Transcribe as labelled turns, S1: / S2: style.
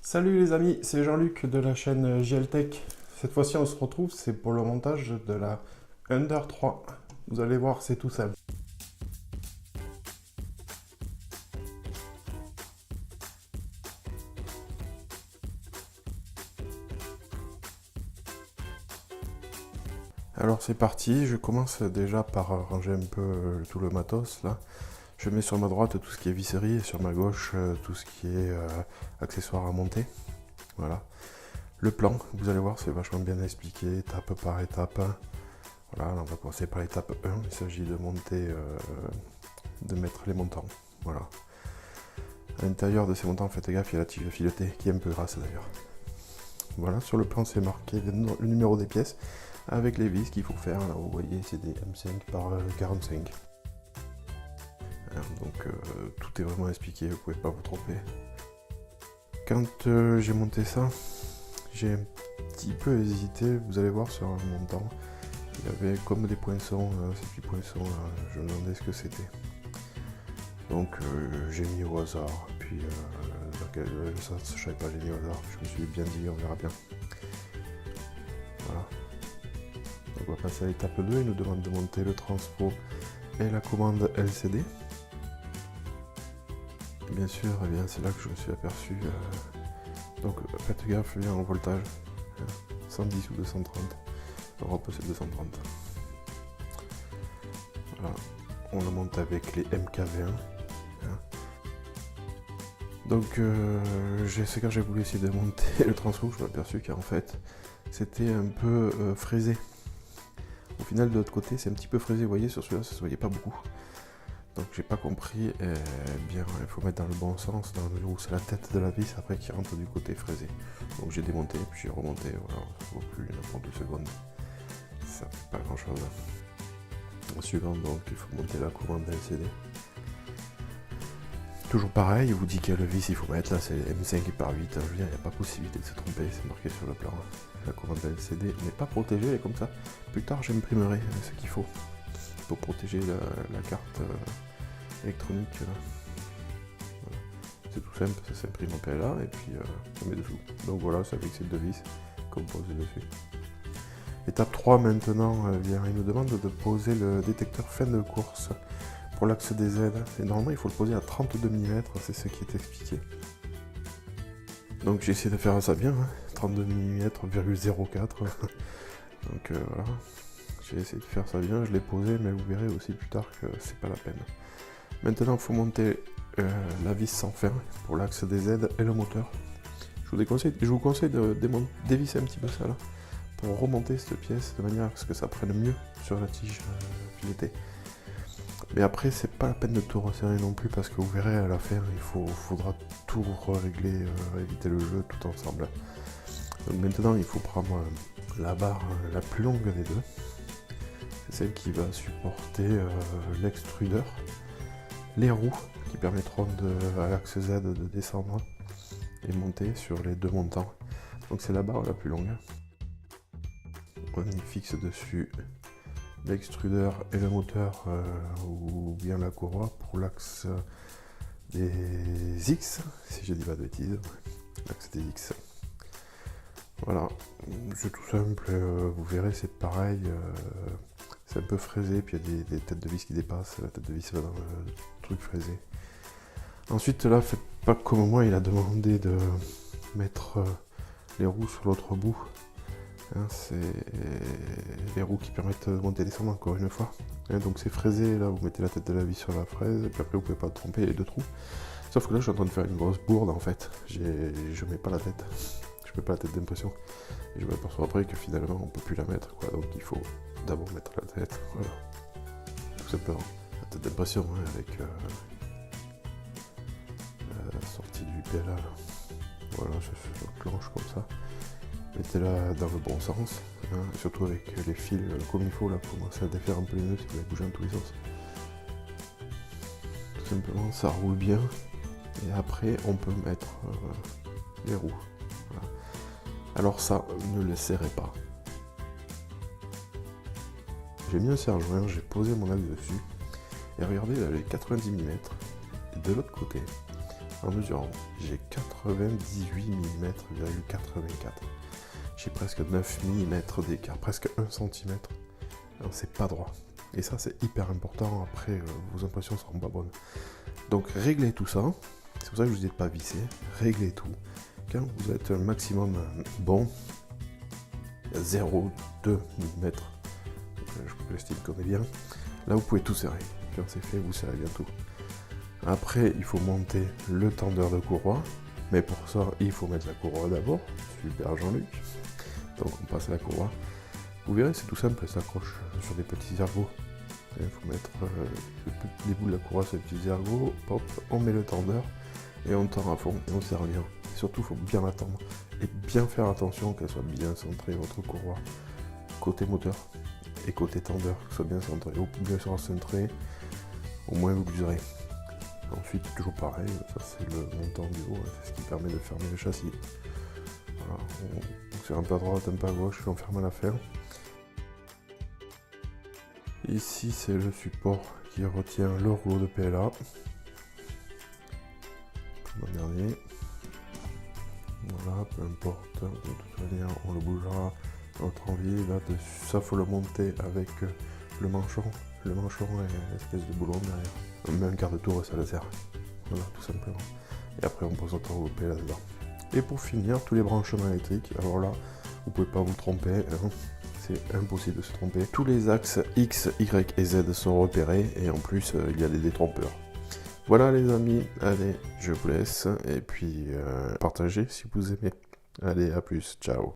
S1: Salut les amis, c'est Jean-Luc de la chaîne JLTech. Cette fois-ci on se retrouve, c'est pour le montage de la Under 3. Vous allez voir, c'est tout simple. Alors c'est parti, je commence déjà par ranger un peu tout le matos là. Je mets sur ma droite tout ce qui est visserie et sur ma gauche tout ce qui est accessoires à monter. Voilà. Le plan, vous allez voir, c'est vachement bien expliqué, étape par étape. Voilà, on va commencer par l'étape 1, il s'agit de monter, de mettre les montants. Voilà. À l'intérieur de ces montants, faites gaffe, il y a la tige filetée qui est un peu grasse d'ailleurs. Voilà, sur le plan c'est marqué le numéro des pièces avec les vis qu'il faut faire. Là vous voyez, c'est des M5 par 45. Donc tout est vraiment expliqué, vous pouvez pas vous tromper. Quand j'ai monté ça, j'ai un petit peu hésité, vous allez voir sur le montant. Il y avait comme des poinçons, ces petits poinçons là, je me demandais ce que c'était. Donc j'ai mis au hasard, puis ça je savais pas, j'ai mis au hasard, je me suis bien dit on verra bien. Voilà. Donc on va passer à l'étape 2, il nous demande de monter le transfo et la commande LCD. Bien sûr, eh bien, c'est là que je me suis aperçu. Donc faites gaffe bien au voltage, 110 ou 230, Europe c'est 230. Voilà, on le monte avec les MKV1. Donc c'est quand j'ai voulu essayer de monter le transfo, je me suis aperçu qu'en fait c'était un peu fraisé. Au final de l'autre côté c'est un petit peu fraisé, vous voyez, sur celui-là ça se voyait pas beaucoup. Donc j'ai pas compris, bien il faut mettre dans le bon sens, dans le où c'est la tête de la vis après qui rentre du côté fraisé. Donc j'ai démonté, puis j'ai remonté, voilà, ça vaut plus n'importe 2 secondes. Ça fait pas grand chose. Suivant, donc il faut monter la commande LCD. Toujours pareil, il vous dit quelle vis il faut mettre, là c'est M5 par 8, je veux dire, il n'y a pas possibilité de se tromper, c'est marqué sur le plan. La commande LCD n'est pas protégée, elle est comme ça. Plus tard j'imprimerai ce qu'il faut pour protéger la carte électronique. Voilà. C'est tout simple, ça s'imprime en PLA et puis on met dessous. Donc voilà, c'est avec ces deux vis qu'on pose dessus. Étape 3 maintenant, il nous demande de poser le détecteur fin de course pour l'axe des aides. Et normalement il faut le poser à 32 mm, c'est ce qui est expliqué. Donc j'ai essayé de faire ça bien, 32 mm, 0,04. Donc voilà, j'ai essayé de faire ça bien, je l'ai posé, mais vous verrez aussi plus tard que c'est pas la peine. Maintenant il faut monter la vis sans fin pour l'axe des aides et le moteur. Je vous conseille de dévisser un petit peu ça là, pour remonter cette pièce de manière à ce que ça prenne mieux sur la tige filetée. Mais après c'est pas la peine de tout resserrer non plus parce que vous verrez à la fin il faudra tout régler, éviter le jeu tout ensemble. Donc maintenant il faut prendre la barre la plus longue des deux. C'est celle qui va supporter l'extrudeur, les roues qui permettront à l'axe Z de descendre et monter sur les deux montants. Donc c'est la barre la plus longue. On y fixe dessus l'extrudeur et le moteur ou bien la courroie pour l'axe des X, si je dis pas de bêtises, l'axe des X. Voilà, c'est tout simple, vous verrez c'est pareil, c'est un peu fraisé, puis il y a des têtes de vis qui dépassent, la tête de vis va dans le truc fraisé. Ensuite là, faites pas comme moi, il a demandé de mettre les roues sur l'autre bout. C'est les roues qui permettent de monter et descendre encore une fois. Donc c'est fraisé, là vous mettez la tête de la vis sur la fraise, et puis après vous pouvez pas tromper les deux trous. Sauf que là je suis en train de faire une grosse bourde en fait, je mets pas la tête. Je mets pas la tête d'impression. Et je m'aperçois après que finalement on peut plus la mettre, quoi. Donc il faut d'abord mettre la tête, voilà. Tout simplement. La tête d'impression, avec la sortie du PLA, là. Voilà, ça se clenche comme ça. Mettez-la dans le bon sens, surtout avec les fils comme il faut, là, pour commencer à défaire un peu les nœuds si vous les bougez dans tous les sens. Tout simplement, ça roule bien. Et après, on peut mettre les roues. Voilà. Alors ça, ne le serrez pas. J'ai mis un serre-joint, j'ai posé mon axe dessus. Et regardez, là, les 90 mm. Et de l'autre côté, en mesurant. J'ai 98 mm,84. J'ai presque 9 mm d'écart, presque 1 cm. C'est pas droit. Et ça, c'est hyper important. Après, vos impressions seront pas bonnes. Donc, réglez tout ça. C'est pour ça que je vous dis de pas visser. Réglez tout. Quand vous êtes un maximum bon, il y a 0,2 mm. Je l'estime qu'on est bien. Là, vous pouvez tout serrer. Quand c'est fait, vous serrez bien tout. Après, il faut monter le tendeur de courroie. Mais pour ça, il faut mettre la courroie d'abord. Super Jean-Luc. Donc, on passe à la courroie. Vous verrez, c'est tout simple, elle s'accroche sur des petits ergots. Il faut mettre les bouts de la courroie sur les petits ergots. Hop, on met le tendeur et on tend à fond et on serre bien. Et surtout, il faut bien l'attendre et bien faire attention qu'elle soit bien centrée, votre courroie. Côté moteur et côté tendeur, que ce soit bien centré. Au plus bien sera centré, au moins vous l'userez. Ensuite, toujours pareil, ça c'est le montant du haut, c'est ce qui permet de fermer le châssis. Voilà, on serre un peu à droite, un peu à gauche, et on ferme à la fin. Ici, c'est le support qui retient le rouleau de PLA. Comme le dernier. Voilà, peu importe, de toute manière, on le bougera à notre envie. Là, ça, faut le monter avec le manchon. Le manchon est l'espèce de boulon derrière. On met un quart de tour et ça le serre. Voilà, tout simplement. Et après, on pose notre rouleau de PLA dedans. Et pour finir, tous les branchements électriques. Alors là, vous pouvez pas vous tromper. Hein. C'est impossible de se tromper. Tous les axes X, Y et Z sont repérés et en plus il y a des détrompeurs. Voilà les amis, allez, je vous laisse et puis partagez si vous aimez. Allez, à plus, ciao.